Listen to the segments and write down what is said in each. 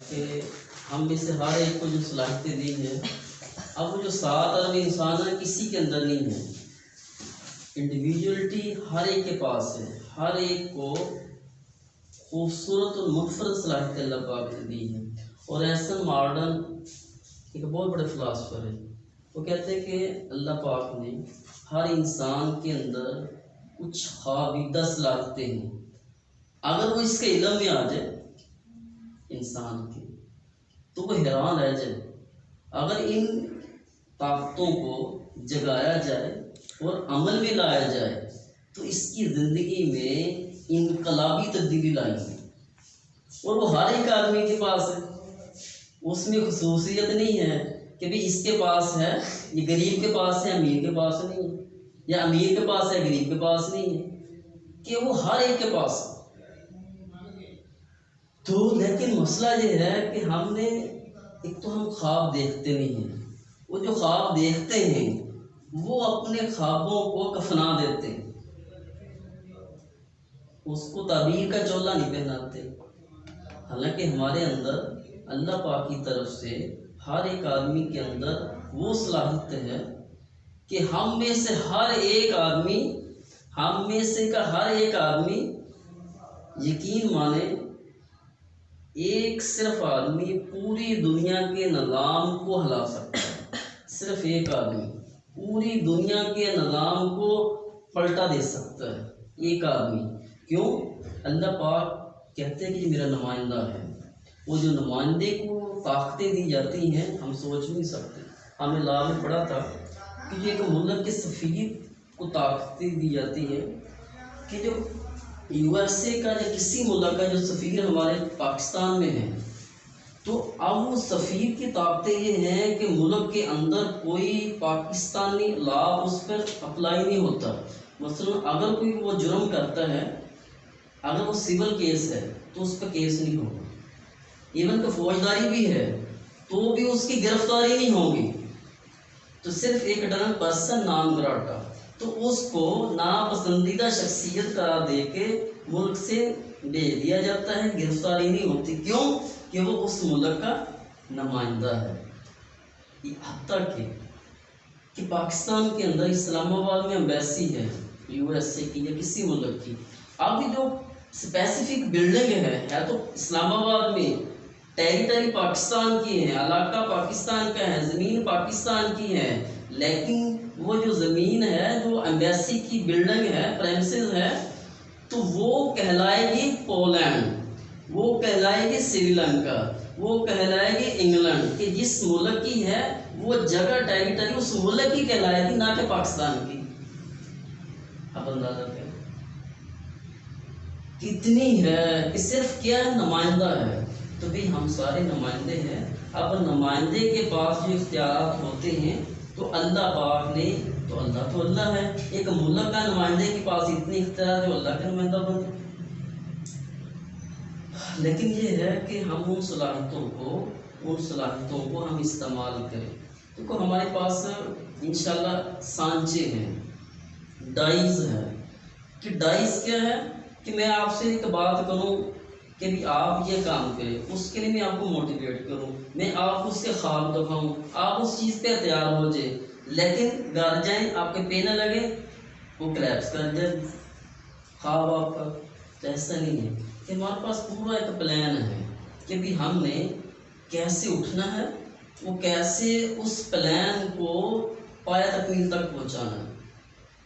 कि हम में से हर एक को जो सलाहियतें दी हैं, अब वो जो 7 अरब इंसान है किसी के अंदर नहीं है। इंडिविजुअलिटी हर एक के पास है, हर एक को खूबसूरत और मुनफरद सलाहियतें अल्लाह पाक ने दी हैं। और एहसन मॉडर्न एक बहुत बड़े फ़िलासफ़र है, वो कहते हैं कि अल्लाह पाक ने हर इंसान के अंदर कुछ ख्वाबीदा सलाहियतें हैं, अगर वो इसके इल्म में आ जाए इंसान के तो वो हैरान रह जाए। अगर इन ताकतों को जगाया जाए और अमल में लाया जाए तो इसकी ज़िंदगी में इनकलाबी तब्दीली लाएगी। और वो हर एक आदमी के पास है, उसमें खुसूसियत नहीं है कि भाई इसके पास है, ये गरीब के पास है, अमीर के पास नहीं है, या अमीर के पास है गरीब के पास नहीं है, कि वो हर एक के पास है। तो लेकिन मसला ये है कि हमने एक तो हम ख्वाब देखते नहीं हैं, वो जो ख्वाब देखते हैं वो अपने ख्वाबों को कफना देते हैं, उसको ताबीर का चोला नहीं पहनाते। हालांकि हमारे अंदर अल्लाह पाक की तरफ से हर एक आदमी के अंदर वो सलाहियत है कि हम में से हर एक आदमी, हम में से का हर एक आदमी, यकीन माने एक सिर्फ आदमी पूरी दुनिया के निज़ाम को हिला सकता है। सिर्फ एक आदमी पूरी दुनिया के निज़ाम को पलटा दे सकता है, एक आदमी। क्यों? अल्लाह पाक कहते हैं कि मेरा नुमाइंदा है। वो जो नुमाइंदे को ताकतें दी जाती हैं हम सोच नहीं सकते। हमें लॉ में पढ़ा था कि एक मुल्क के सफ़ीर को ताकतें दी जाती हैं कि जो USA का या किसी मुल्क का जो सफ़ीर हमारे पाकिस्तान में है, तो अब वो सफ़ीर की ताकतें ये हैं कि मुल्क के अंदर कोई पाकिस्तानी लॉ उस पर अप्लाई नहीं होता। मसलन अगर कोई वो जुर्म करता है, अगर वो सिविल केस है तो उस पर केस नहीं होगा। इवन तो फौजदारी भी है तो भी उसकी गिरफ्तारी नहीं होगी। तो सिर्फ एक डन पर्सन नाम ग्राटा, तो उसको नापसंदीदा शख्सियत करार दे के मुल्क से भेज दिया जाता है, गिरफ्तारी नहीं होती। क्यों? कि वो उस मुल्क का नुमाइंदा है। हत्ता कि पाकिस्तान के अंदर इस्लामाबाद में एम्बेसी है USA की या किसी मुल्क की, अब जो स्पेसिफिक बिल्डिंग है तो इस्लामाबाद में, टेरिटरी पाकिस्तान की है, इलाका पाकिस्तान का है, ज़मीन पाकिस्तान की है, लेकिन वो जो ज़मीन है, जो एम्बेसी की बिल्डिंग है, प्रेमिसेस है, तो वो कहलाएगी पोलैंड, वो कहलाएगी श्रीलंका, वो कहलाएगी इंग्लैंड, कि जिस मुल्क की है वो जगह टेरिटरी उस मुल्क की कहलाएगी, ना कि पाकिस्तान की। अब अंदाजा करें कितनी है कि सिर्फ क्या है, नुमाइंदा है। तो भी हम सारे नुमाइंदे हैं। अब नुमाइंदे के पास जो इख्तियार होते हैं तो अल्लाह पाक ने, तो अल्लाह है, एक मुल्क का नुमाइंदे के पास इतनी इख्तियार जो अल्लाह का नुमाइंदा बने। लेकिन ये है कि हम उन सलाहियतों को हम इस्तेमाल करें। देखो हमारे पास इंशाल्लाह सांचे हैं, डाइज है। कि डाइज क्या है कि मैं आपसे एक बात करूं कि भी आप ये काम करें, उसके लिए मैं आपको मोटिवेट करूं, मैं आपको उसके ख्वाब दिखाऊं, आप उस चीज़ पे तैयार हो जाए, लेकिन घर जाएँ आपके पे न लगे, वो क्लैप्स कर जाए ख्वाब आपका। तो ऐसा नहीं है कि हमारे पास पूरा एक प्लान है कि भी हमने कैसे उठना है, वो कैसे उस प्लान को पाया तकमील तक पहुँचाना है।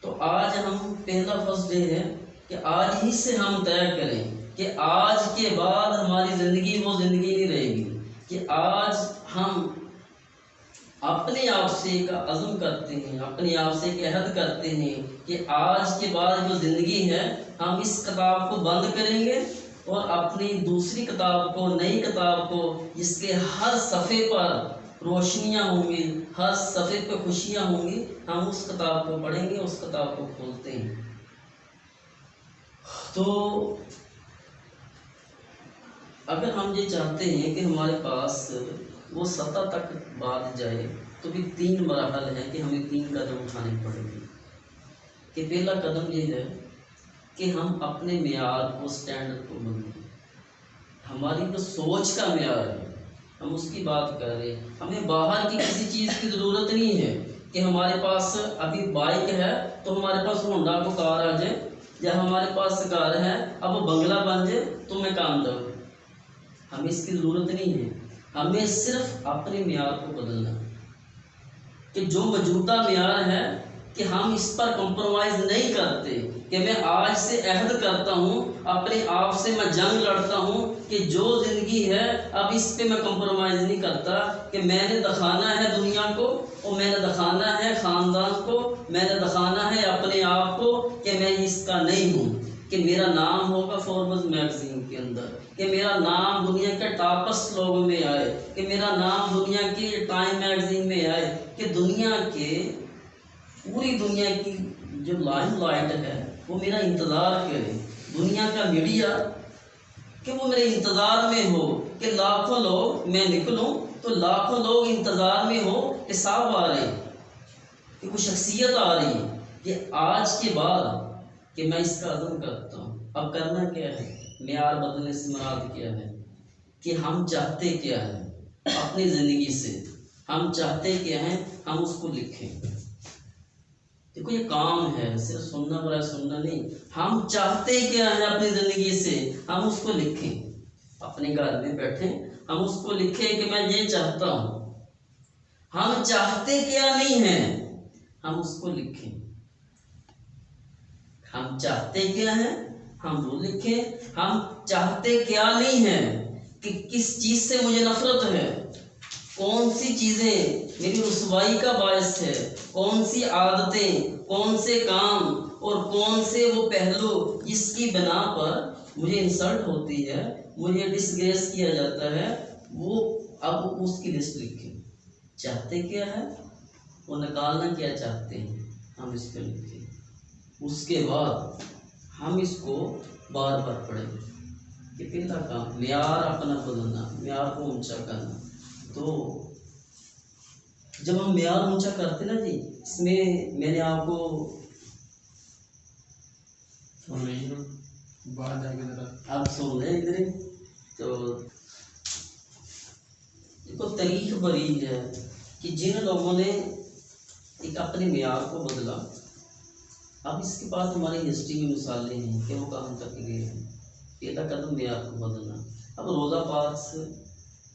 तो आज हम पहला फर्स्ट डे है कि आज ही से हम तय करें कि आज के बाद हमारी ज़िंदगी वो ज़िंदगी नहीं रहेगी, कि आज हम अपने आप से एक अज़्म करते हैं, अपने आप से एक अहद करते हैं कि आज के बाद जो ज़िंदगी है हम इस किताब को बंद करेंगे और अपनी दूसरी किताब को, नई किताब को, जिसके हर सफ़े पर रोशनियाँ होंगी, हर सफ़े पर खुशियाँ होंगी, हम उस किताब को पढ़ेंगे, उस किताब को खोलते हैं। तो अगर हम ये चाहते हैं कि हमारे पास वो सत्ता तक बात जाए तो भी 3 मराहल हैं कि हमें 3 कदम उठाने पड़ेंगे। कि पहला कदम ये है कि हम अपने मेयार को, स्टैंडर्ड को बदलें। हमारी जो सोच का म्यार है, हम उसकी बात कर रहे हैं। हमें बाहर की किसी चीज़ की ज़रूरत नहीं है कि हमारे पास अभी बाइक है तो हमारे पास होंडा को कार आ जाए, या हमारे पास कार है अब वो बंगला बन जाए तो मैं कामयाब। हमें इसकी ज़रूरत नहीं है। हमें सिर्फ अपने म्यार को बदलना, कि जो मौजूदा म्यार है कि हम इस पर कॉम्प्रोमाइज़ नहीं करते, कि मैं आज से अहद करता हूँ अपने आप से, मैं जंग लड़ता हूँ कि जो ज़िंदगी है अब इस पे मैं कॉम्प्रोमाइज़ नहीं करता, कि मैंने दिखाना है दुनिया को और मैंने दिखाना है ख़ानदान को, मैंने दिखाना है अपने आप को कि मैं इसका नहीं हूँ, कि मेरा नाम होगा फोर्ब्स मैगजीन के अंदर, कि मेरा नाम दुनिया के टॉपस्ट लोगों में आए, कि मेरा नाम दुनिया की टाइम मैगजीन में आए, कि दुनिया के पूरी दुनिया की जो लाइमलाइट है वो मेरा इंतज़ार करे, दुनिया का मीडिया कि वो मेरे इंतज़ार में हो, कि लाखों लोग, मैं निकलूं तो लाखों लोग इंतज़ार में हो कि साहब आ रहे, कि कोई शख्सियत आ रही है, कि आज के बाद कि मैं इसका अदम करता हूँ। अब करना क्या है, म्यार बदलने से मुराद क्या है, कि हम चाहते क्या है अपनी ज़िंदगी से, हम चाहते क्या हैं, हम उसको लिखें। देखो ये काम है, सिर्फ सुनना बड़ा सुनना नहीं, हम चाहते क्या है अपनी ज़िंदगी से, हम उसको लिखें। अपने घर में बैठे हम उसको लिखें कि मैं ये चाहता हूँ। हम चाहते क्या नहीं है, हम उसको लिखें। हम चाहते क्या है हम वो लिखें। हम चाहते क्या नहीं है, कि किस चीज़ से मुझे नफरत है, कौन सी चीज़ें मेरी रुसवाई का बायस है, कौन सी आदतें, कौन से काम और कौन से वो पहलू जिसकी बिना पर मुझे इंसल्ट होती है, मुझे डिसग्रेस किया जाता है, वो अब उसकी लिस्ट लिखें। चाहते क्या है, वो निकालना क्या चाहते हैं, हम इस पर लिखें। उसके बाद हम इसको बार बार पढ़ें कि पहला काम म्यार अपना बदलना, म्यार को ऊंचा करना। तो जब हम म्यार ऊंचा करते ना जी, इसमें मैंने आपको बाहर जाके जरा आप सुन रहे इधर, तो देखो तारीख बड़ी है कि जिन लोगों ने एक अपने म्यार को बदला, अब इसके बाद हमारी हिस्ट्री में मिसालें हैं कि वो कहाँ तक गए हैं। पहला कदम म्यार को बदलना। अब रोज़ा पार्क्स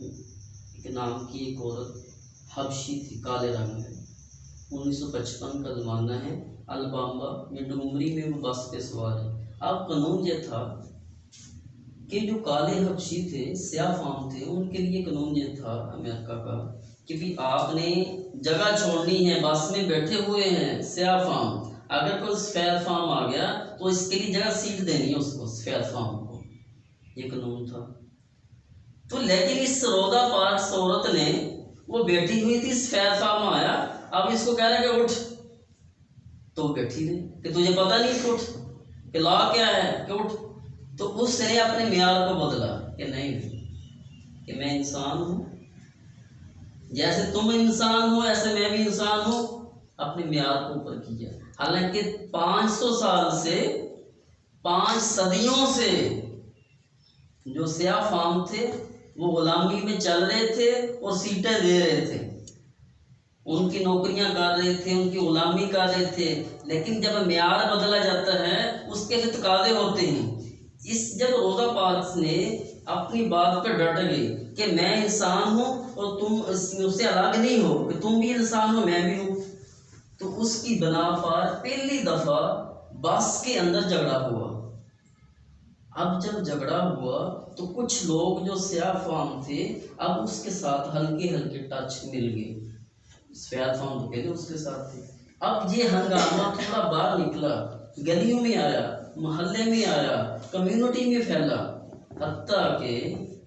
एक नाम की एक औरत हबशी थी, काले रंग में, 1955 का ज़माना है, अलबामा मिंटगोमरी में वो बस पे सवार है। अब कानून ये था कि जो काले हबशी थे, स्याह फाम थे, उनके लिए कानून ये था अमेरिका का कि भी आपने जगह छोड़नी है, बस में बैठे हुए हैं स्याह फाम, अगर कोई सफेद फार्म आ गया तो इसके लिए जगह सीट देनी है उसको, सफेद फार्म को, ये कानून था। तो लेकिन इस रोज़ा पार्क्स औरत ने, वो बैठी हुई थी, सफेद फार्म आया, अब इसको कह रहा है कि उठ, तो बैठी रही कि तुझे पता नहीं कि उठ, कि लॉ क्या है कि उठ। तो उसने अपने म्यार को बदला कि नहीं, कि मैं इंसान हूँ, जैसे तुम इंसान हो ऐसे मैं भी इंसान हूँ, अपने म्यार को ऊपर किया। हालांकि 500 साल से, 5 सदियों से जो स्याह फाम थे वो गुलामी में चल रहे थे और सीटें दे रहे थे, उनकी नौकरियां कर रहे थे, उनकी गुलामी कर रहे थे। लेकिन जब म्यार बदला जाता है उसके फिर तकाजे होते हैं। जब रोज़ा पार्क्स ने अपनी बात पर डट गई कि मैं इंसान हूँ और तुम मुझसे अलग नहीं हो, कि तुम भी इंसान हो मैं भी हूँ, तो उसकी बना पर पहली दफ़ा बस के अंदर झगड़ा हुआ। अब जब झगड़ा हुआ तो कुछ लोग जो स्याह फाम थे अब उसके साथ हल्के हल्के टच मिल गए। स्याह फाम तो पहले उसके साथ थे। अब ये हंगामा थोड़ा बाहर निकला, गलियों में आया, मोहल्ले में आया, कम्युनिटी में फैला, हत्ता के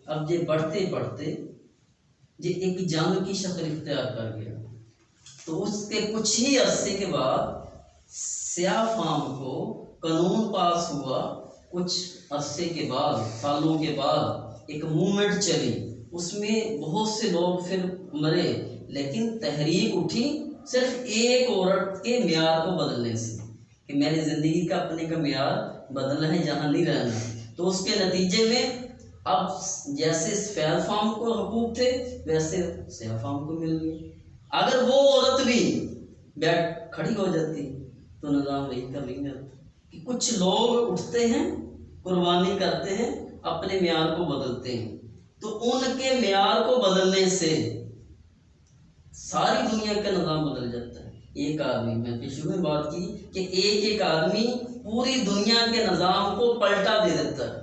अब ये बढ़ते बढ़ते ये एक जंग की शक्ल इख्तियार कर गया। तो उसके कुछ ही अरसे के बाद स्याह फाम को कानून पास हुआ। कुछ अरसे के बाद, सालों के बाद एक मूवमेंट चली, उसमें बहुत से लोग फिर मरे, लेकिन तहरीक उठी सिर्फ एक औरत के म्यार को बदलने से, कि मेरी ज़िंदगी का अपने का म्यार बदलना है, जहाँ नहीं रहना। तो उसके नतीजे में अब जैसे फैल फार्म को हकूक थे वैसे सैल फार्म को मिल गए। अगर वो औरत भी बैठ खड़ी हो जाती तो निज़ाम वही कर नहीं जाता कि कुछ लोग उठते हैं, कुर्बानी करते हैं, अपने म्यार को बदलते हैं, तो उनके म्यार को बदलने से सारी दुनिया का निज़ाम बदल जाता है। एक आदमी, मैंने शुरू में बात की कि एक आदमी पूरी दुनिया के निज़ाम को पलटा दे देता है।